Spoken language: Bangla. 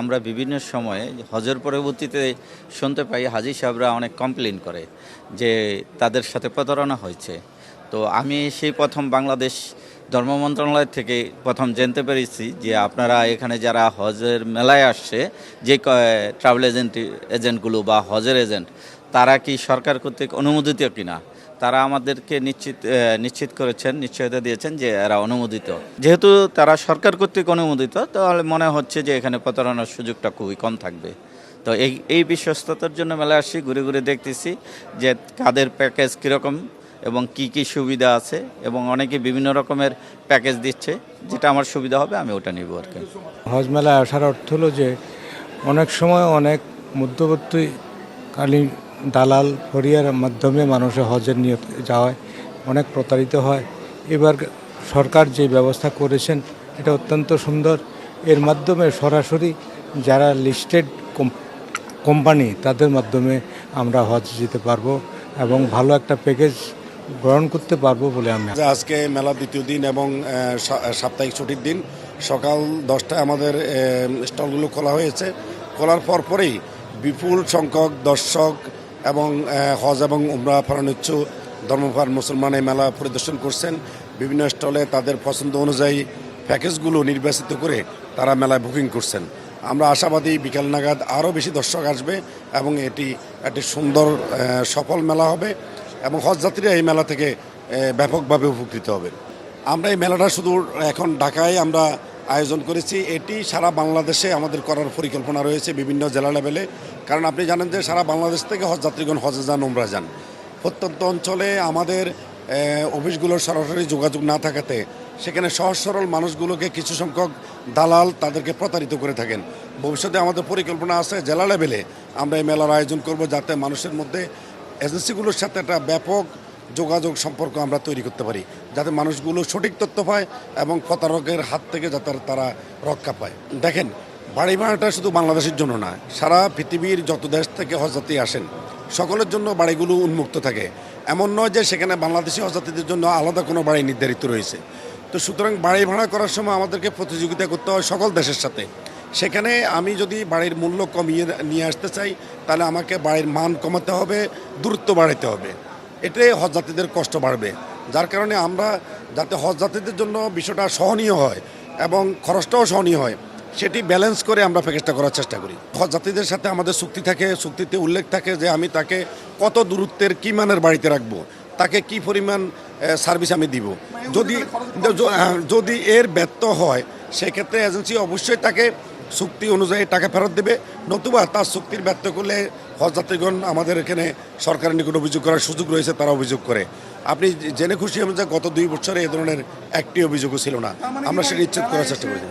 আমরা বিভিন্ন সময়ে হজের পরবর্তীতে শুনতে পাই হাজি সাহেবরা অনেক কমপ্লেন করে যে তাদের সাথে প্রতারণা হয়েছে। তো আমি সেই প্রথম বাংলাদেশ ধর্ম মন্ত্রণালয় থেকে প্রথম জানতে পেরেছি যে আপনারা এখানে যারা হজের মেলায় আসছে, যে ট্রাভেল এজেন্টগুলো বা হজের এজেন্ট, তারা কি সরকার কর্তৃক অনুমোদিত কিনা, তারা আমাদেরকে নিশ্চিত করেছেন, নিশ্চয়তা দিয়েছেন যে এরা অনুমোদিত। যেহেতু তারা সরকার কর্তৃক অনুমোদিত, তাহলে মনে হচ্ছে যে এখানে প্রতারণার সুযোগটা খুবই কম থাকবে। তো এই বিশ্বস্ততার জন্য মেলায় আসছি, ঘুরে ঘুরে দেখতেছি যে কাদের প্যাকেজ কীরকম এবং কি কি সুবিধা আছে, এবং অনেকে বিভিন্ন রকমের প্যাকেজ দিচ্ছে, যেটা আমার সুবিধা হবে আমি ওটা নিব আর কি। হজ মেলায় আসার অর্থ হলো যে অনেক সময় অনেক মধ্যবর্তীকালীন দালাল ফরিয়ার মাধ্যমে মানুষের হজের নিয়ে যাওয়ায় অনেক প্রতারিত হয়। এবার সরকার যে ব্যবস্থা করেছেন এটা অত্যন্ত সুন্দর। এর মাধ্যমে সরাসরি যারা লিস্টেড কোম্পানি তাদের মাধ্যমে আমরা হজ যেতে পারবো এবং ভালো একটা প্যাকেজ গ্রহণ করতে পারবো বলে আমি। আজকে মেলা দ্বিতীয় দিন এবং সাপ্তাহিক ছুটির দিন সকাল 10টায় আমাদের স্টলগুলো খোলা হয়েছে। খোলার পরেই বিপুল সংখ্যক দর্শক এবং হজ এবং উমরা পালনোচ্ছু ধর্মপ্রাণ মুসলমান এই মেলা পরিদর্শন করছেন। বিভিন্ন স্টলে তাদের পছন্দ অনুযায়ী প্যাকেজগুলো নির্বাচিত করে তারা মেলায় বুকিং করছেন। আমরা আশাবাদী বিকাল নাগাদ আরও বেশি দর্শক আসবে এবং এটি একটি সুন্দর সফল মেলা হবে এবং হজযাত্রীরা এই মেলা থেকে ব্যাপকভাবে উপকৃত হবে। আমরা এই মেলাটা শুধু এখন ঢাকায় আমরা আয়োজন করেছি, এটি সারা বাংলাদেশে আমাদের করার পরিকল্পনা রয়েছে বিভিন্ন জেলা লেভেলে। কারণ আপনি জানেন যে সারা বাংলাদেশ থেকে হজযাত্রীগণ হজে যান, উমরা যান। প্রত্যন্ত অঞ্চলে আমাদের অফিসগুলোর সরাসরি যোগাযোগ না থাকাতে সেখানে সহজ সরল মানুষগুলোকে কিছু সংখ্যক দালাল তাদেরকে প্রতারিত করে থাকেন। ভবিষ্যতে আমাদের পরিকল্পনা আছে জেলা লেভেলে আমরা এই মেলার আয়োজন করব, যাতে মানুষের মধ্যে এজেন্সিগুলোর সাথে একটা ব্যাপক যোগাযোগ সম্পর্ক আমরা তৈরি করতে পারি, যাতে মানুষগুলো সঠিক তথ্য পায় এবং প্রতারকের হাত থেকে যাতে তারা রক্ষা পায়। দেখেন, বাড়ি ভাড়াটা শুধু বাংলাদেশের জন্য না, সারা পৃথিবীর যত দেশ থেকে হজযাত্রী আসেন সকলের জন্য বাড়িগুলো উন্মুক্ত থাকে। এমন নয় যে সেখানে বাংলাদেশি হজযাত্রীদের জন্য আলাদা কোনো বাড়ি নির্ধারিত রয়েছে। তো সুতরাং বাড়ি ভাড়া করার সময় আমাদেরকে প্রতিযোগিতা করতে হয় সকল দেশের সাথে। সেখানে আমি যদি বাড়ির মূল্য কমিয়ে নিয়ে আসতে চাই, তাহলে আমাকে বাড়ির মান কমাতে হবে, দূরত্ব বাড়াতে হবে। এটাই হজযাত্রীদের কষ্ট বাড়বে। যার কারণে আমরা যাতে হজযাত্রীদের জন্য বিষয়টা সহনীয় হয় এবং খরচটাও সহনীয় হয়, সেটি ব্যালেন্স করে আমরা প্যাকেজটা করার চেষ্টা করি। হজযাত্রীদের সাথে আমাদের চুক্তি থাকে, চুক্তিতে উল্লেখ থাকে যে আমি তাকে কত দূরত্বের কী মানের বাড়িতে রাখবো, তাকে কি পরিমাণ সার্ভিস আমি দিব। যদি এর ব্যর্থ হয় সেক্ষেত্রে এজেন্সি অবশ্যই তাকে চুক্তি অনুযায়ী টাকা ফেরত দেবে, নতুবা তার চুক্তির ব্যর্থ করলে হজযাত্রীগণ আমাদের এখানে সরকারের নিকট অভিযোগ করার সুযোগ রয়েছে, তারা অভিযোগ করে। আপনি জেনে খুশি হবেন যে গত 2 বছরে এ ধরনের একটি অভিযোগও ছিল না। আমরা সেটা নিশ্চিত করার চেষ্টা করেছি।